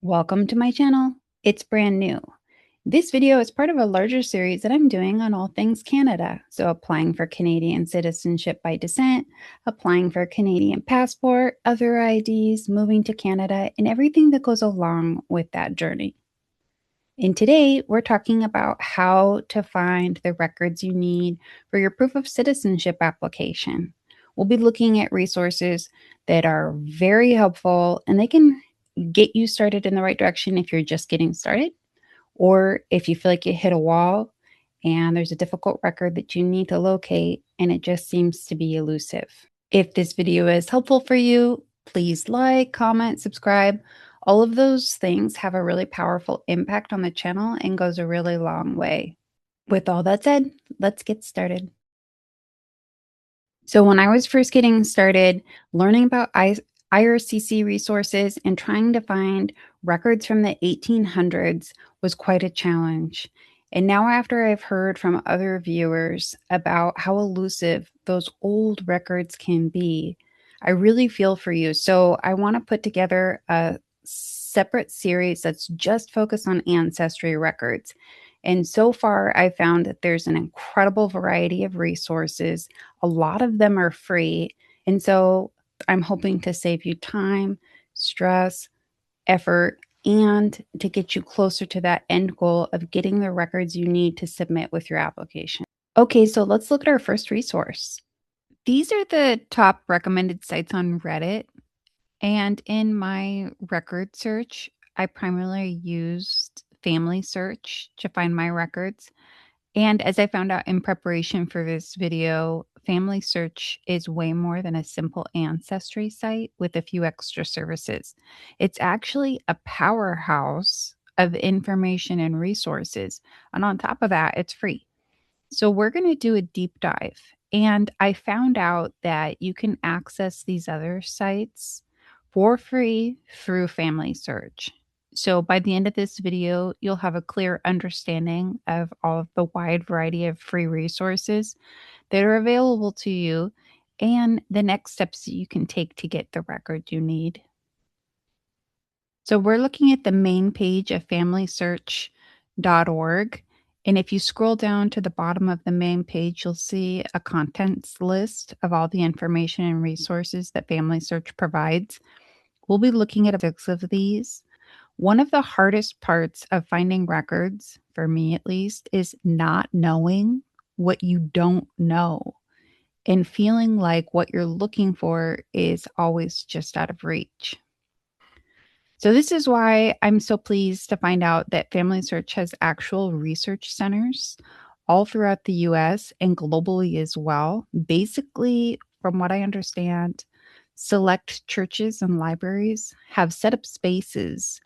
Welcome to my channel. It's brand new. This video is part of a larger series that I'm doing on all things Canada. So applying for Canadian citizenship by descent, applying for a Canadian passport, other IDs, moving to Canada, and everything that goes along with that journey. And today we're talking about how to find the records you need for your proof of citizenship application. We'll be looking at resources that are very helpful and they can get you started in the right direction if you're just getting started, or if you feel like you hit a wall and there's a difficult record that you need to locate and it just seems to be elusive. If this video is helpful for you, please like, comment, subscribe. All of those things have a really powerful impact on the channel and goes a really long way. With all that said, let's get started. So when I was first getting started learning about IRCC resources and trying to find records from the 1800s was quite a challenge. And now, after I've heard from other viewers about how elusive those old records can be, I really feel for you. So I want to put together a separate series that's just focused on ancestry records. And so far, I found that there's an incredible variety of resources. A lot of them are free. And so I'm hoping to save you time, stress, effort, and to get you closer to that end goal of getting the records you need to submit with your application. Okay, so let's look at our first resource. These are the top recommended sites on Reddit. And in my record search, I primarily used Family Search to find my records. And as I found out in preparation for this video, Family Search is way more than a simple ancestry site with a few extra services. It's actually a powerhouse of information and resources. And on top of that, it's free. So we're going to do a deep dive. And I found out that you can access these other sites for free through Family Search. So by the end of this video, you'll have a clear understanding of all of the wide variety of free resources that are available to you and the next steps that you can take to get the record you need. So we're looking at the main page of familysearch.org. And if you scroll down to the bottom of the main page, you'll see a contents list of all the information and resources that Family Search provides. We'll be looking at 6 of these. One of the hardest parts of finding records, for me at least, is not knowing what you don't know and feeling like what you're looking for is always just out of reach. So this is why I'm so pleased to find out that Family Search has actual research centers all throughout the US and globally as well. Basically, from what I understand, select churches and libraries have set up spaces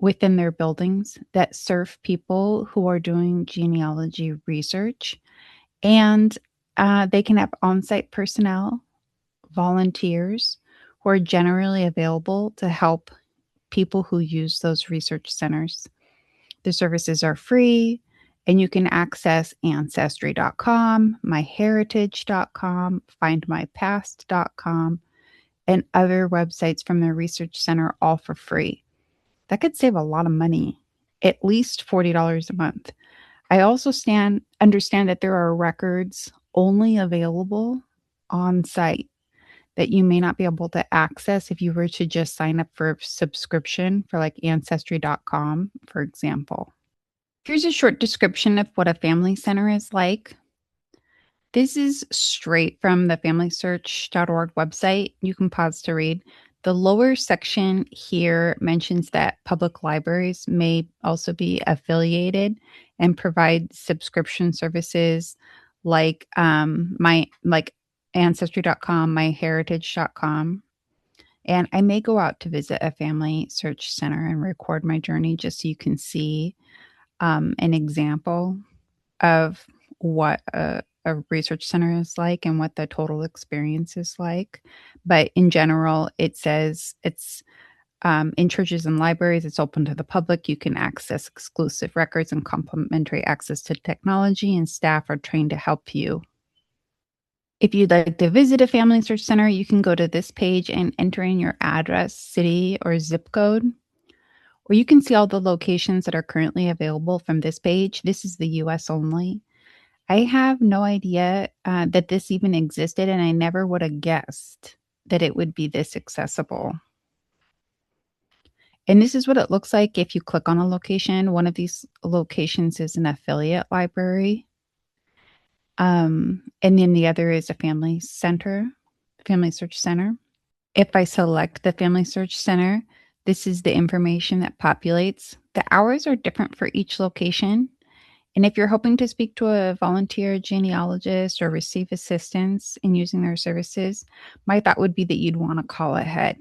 within their buildings that serve people who are doing genealogy research. And they can have on-site personnel, volunteers who are generally available to help people who use those research centers. The services are free, and you can access Ancestry.com, MyHeritage.com, FindMyPast.com, and other websites from the research center, all for free. That could save a lot of money, at least $40 a month. I also understand that there are records only available on site that you may not be able to access if you were to just sign up for a subscription for like Ancestry.com, for example. Here's a short description of what a family center is like. This is straight from the familysearch.org website. You can pause to read. The lower section here mentions that public libraries may also be affiliated and provide subscription services like Ancestry.com, MyHeritage.com. And I may go out to visit a family search center and record my journey just so you can see an example of what a research center is like and what the total experience is like. But in general, it says it's in churches and libraries, it's open to the public. You can access exclusive records and complimentary access to technology, and staff are trained to help you. If you'd like to visit a family search center, you can go to this page and enter in your address, city, or zip code. Or you can see all the locations that are currently available from this page. This is the US only. I have no idea that this even existed, and I never would have guessed that it would be this accessible. And this is what it looks like if you click on a location. One of these locations is an affiliate library. And then the other is a family center, family search center. If I select the family search center, this is the information that populates. The hours are different for each location. And if you're hoping to speak to a volunteer genealogist or receive assistance in using their services, my thought would be that you'd want to call ahead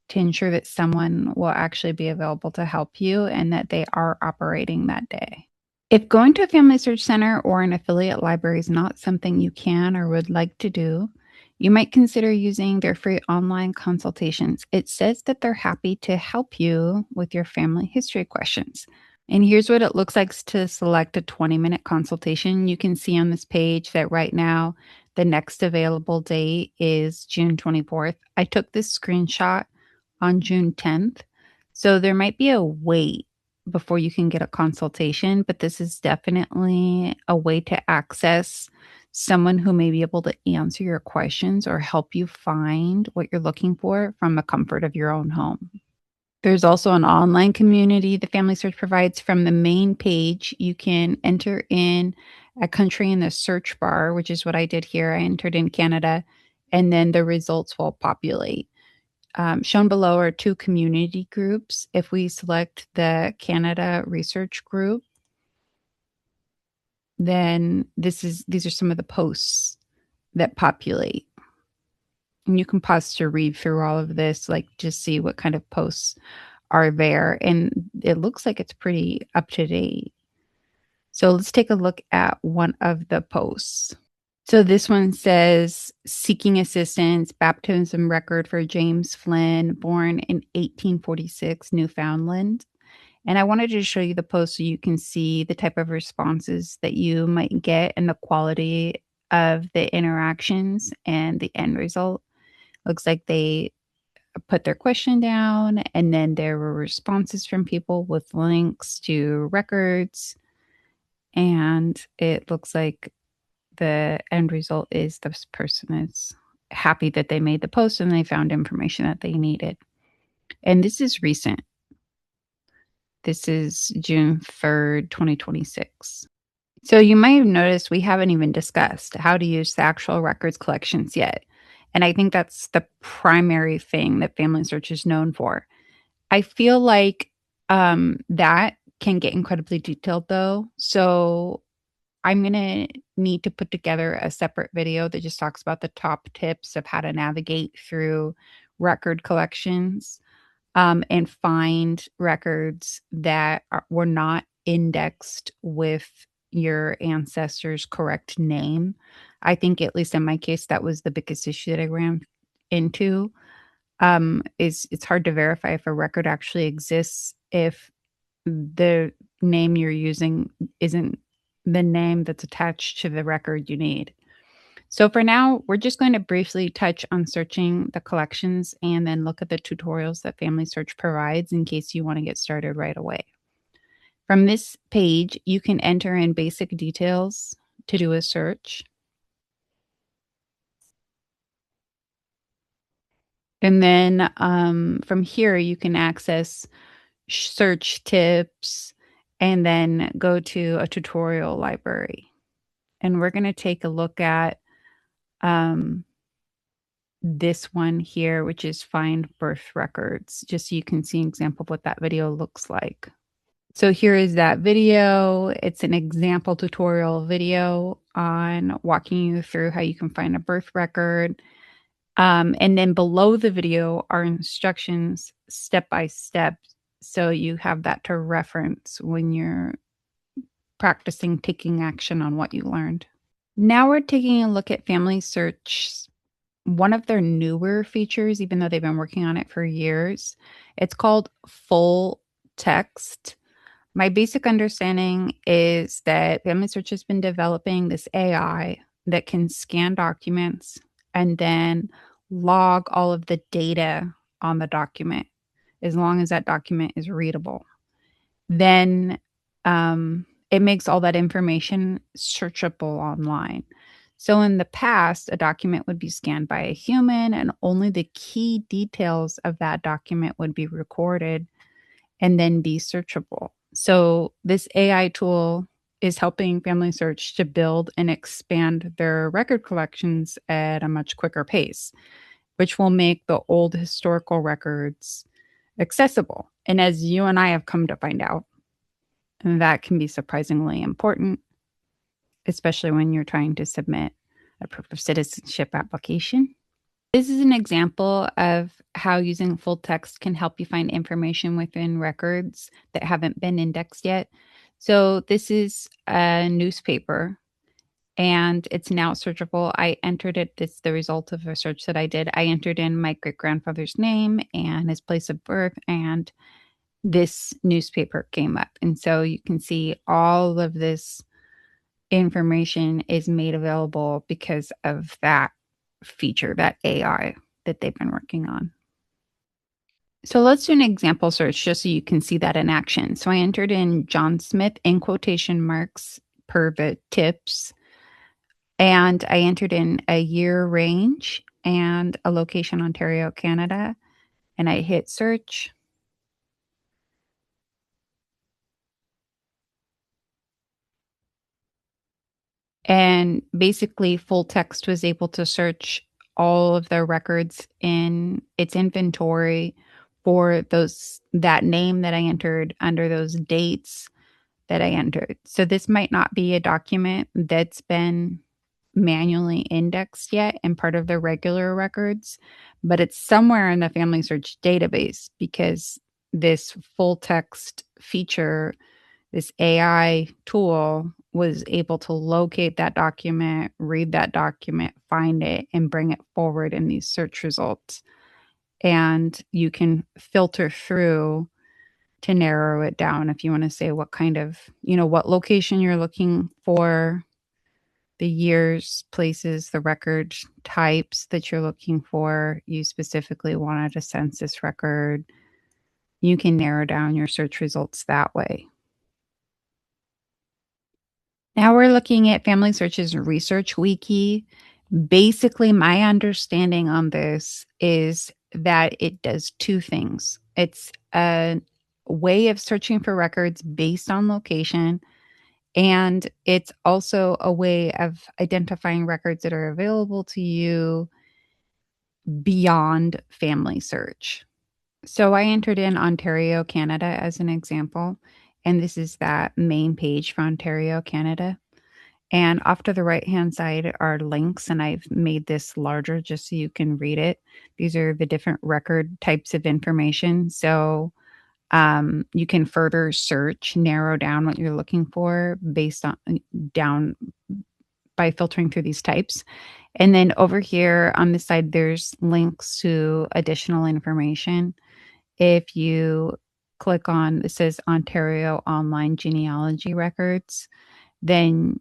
to ensure that someone will actually be available to help you and that they are operating that day. If going to a family search center or an affiliate library is not something you can or would like to do, you might consider using their free online consultations. It says that they're happy to help you with your family history questions. And here's what it looks like to select a 20-minute consultation. You can see on this page that right now the next available date is June 24th. I took this screenshot on June 10th. So there might be a wait before you can get a consultation, but this is definitely a way to access someone who may be able to answer your questions or help you find what you're looking for from the comfort of your own home. There's also an online community the Family Search provides. From the main page. You can enter in a country in the search bar, which is what I did here. I entered in Canada, and then the results will populate. Shown below are two community groups. If we select the Canada Research Group, then these are some of the posts that populate. And you can pause to read through all of this, like just see what kind of posts are there. And it looks like it's pretty up to date. So let's take a look at one of the posts. So this one says, seeking assistance, baptism record for James Flynn, born in 1846, Newfoundland. And I wanted to show you the post so you can see the type of responses that you might get and the quality of the interactions and the end result. Looks like they put their question down, and then there were responses from people with links to records. And it looks like the end result is this person is happy that they made the post and they found information that they needed. And this is recent. This is June 3rd, 2026. So you might have noticed we haven't even discussed how to use the actual records collections yet. And I think that's the primary thing that Family Search is known for. I feel like that can get incredibly detailed though. So I'm going to need to put together a separate video that just talks about the top tips of how to navigate through record collections and find records that were not indexed with your ancestor's correct name. I think, at least in my case, that was the biggest issue that I ran into. Is it's hard to verify if a record actually exists if the name you're using isn't the name that's attached to the record you need. So for now, we're just going to briefly touch on searching the collections and then look at the tutorials that Family Search provides in case you want to get started right away. From this page, you can enter in basic details to do a search. And then from here, you can access search tips and then go to a tutorial library. And we're going to take a look at this one here, which is find birth records, just so you can see an example of what that video looks like. So here is that video. It's an example tutorial video on walking you through how you can find a birth record. And then below the video are instructions step by step. So you have that to reference when you're practicing taking action on what you learned. Now we're taking a look at Family Search, one of their newer features, even though they've been working on it for years. It's called full text. My basic understanding is that Family Search has been developing this AI that can scan documents and then log all of the data on the document. as long as that document is readable. Then it makes all that information searchable online. So in the past, a document would be scanned by a human and only the key details of that document would be recorded and then be searchable. So this AI tool is helping Family Search to build and expand their record collections at a much quicker pace, which will make the old historical records accessible. And as you and I have come to find out, that can be surprisingly important, especially when you're trying to submit a proof of citizenship application. This is an example of how using full text can help you find information within records that haven't been indexed yet. So this is a newspaper and it's now searchable. I entered it. It's the result of a search that I did. I entered in my great grandfather's name and his place of birth, and this newspaper came up. And so you can see all of this information is made available because of that feature, that AI that they've been working on. So let's do an example search just so you can see that in action. So I entered in John Smith in quotation marks per the tips, and I entered in a year range and a location, Ontario, Canada, and I hit search. And basically, full text was able to search all of the records in its inventory for that name that I entered under those dates that I entered. So this might not be a document that's been manually indexed yet and part of the regular records, but it's somewhere in the Family Search database because this full text feature, this AI tool, was able to locate that document, read that document, find it, and bring it forward in these search results. And you can filter through to narrow it down if you want to say what kind of, what location you're looking for, the years, places, the record types that you're looking for. You specifically wanted a census record. You can narrow down your search results that way. Now we're looking at Family Search's Research Wiki. Basically, my understanding on this is that it does two things. It's a way of searching for records based on location, and it's also a way of identifying records that are available to you beyond Family Search. So I entered in Ontario, Canada as an example, and this is that main page for Ontario, Canada. And off to the right-hand side are links, and I've made this larger just so you can read it. These are the different record types of information. So you can further search, narrow down what you're looking for based on down by filtering through these types. And then over here on this side, there's links to additional information. If you click on, it says Ontario Online Genealogy Records, then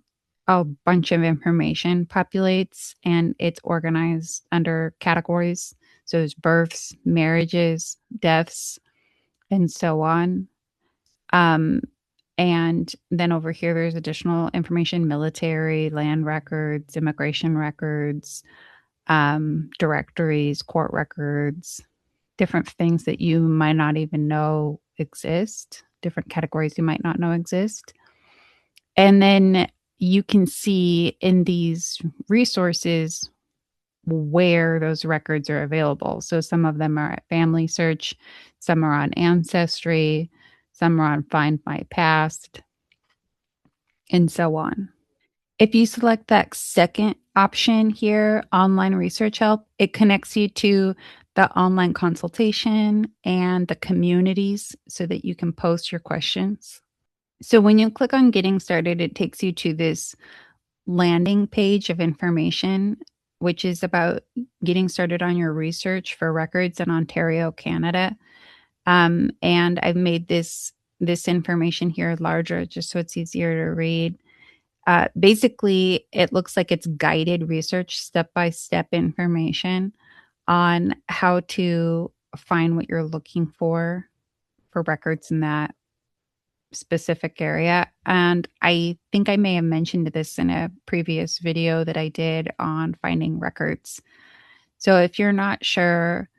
a bunch of information populates and it's organized under categories. So there's births, marriages, deaths, and so on. And then over here, there's additional information: military, land records, immigration records, directories, court records, different things that you might not even know exist, different categories you might not know exist. And then you can see in these resources where those records are available. So some of them are at Family Search, some are on Ancestry, some are on Find My Past, and so on. If you select that second option here, online research help, it connects you to the online consultation and the communities so that you can post your questions. So when you click on getting started, it takes you to this landing page of information, which is about getting started on your research for records in Ontario, Canada. And I've made this information here larger just so it's easier to read. Basically, it looks like it's guided research, step-by-step information on how to find what you're looking for records in that specific area. And I think I may have mentioned this in a previous video that I did on finding records. So if you're not sure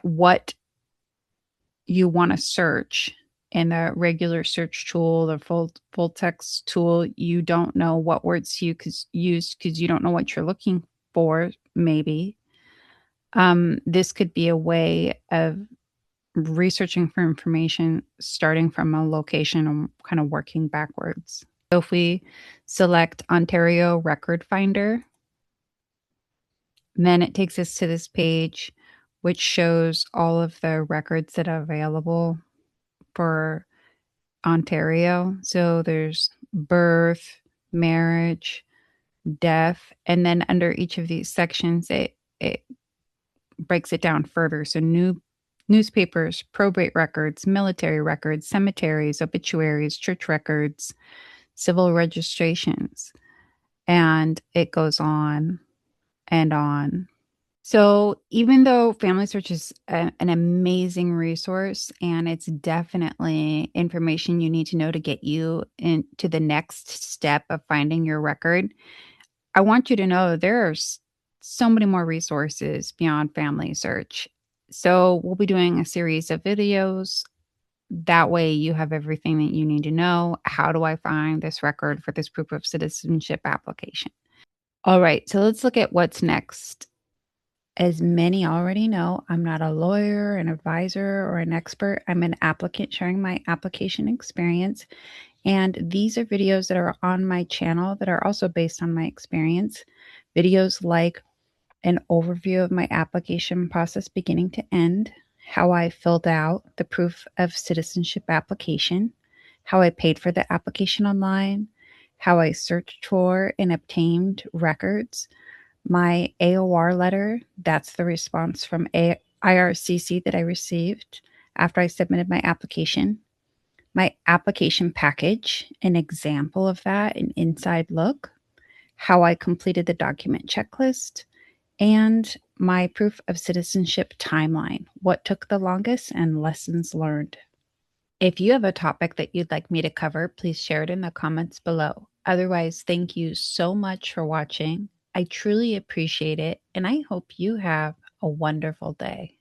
what you want to search in the regular search tool, the full text tool, you don't know what words to use because you don't know what you're looking for, maybe. This could be a way of researching for information starting from a location and kind of working backwards. So if we select Ontario Record Finder, then it takes us to this page which shows all of the records that are available for Ontario. So there's birth, marriage, death, and then under each of these sections, it breaks it down further. So newspapers, probate records, military records, cemeteries, obituaries, church records, civil registrations, and it goes on and on. So even though Family Search is an amazing resource and it's definitely information you need to know to get you into the next step of finding your record, I want you to know there's so many more resources beyond Family Search. So we'll be doing a series of videos. That way you have everything that you need to know. How do I find this record for this proof of citizenship application? All right, so let's look at what's next. As many already know, I'm not a lawyer, an advisor, or an expert. I'm an applicant sharing my application experience. And these are videos that are on my channel that are also based on my experience. Videos like an overview of my application process beginning to end, how I filled out the proof of citizenship application, how I paid for the application online, how I searched for and obtained records, my AOR letter, that's the response from IRCC that I received after I submitted my application, my application package, an example of that, an inside look, how I completed the document checklist, and my proof of citizenship timeline, what took the longest and lessons learned. If you have a topic that you'd like me to cover, please share it in the comments below. Otherwise, thank you so much for watching. I truly appreciate it, and I hope you have a wonderful day.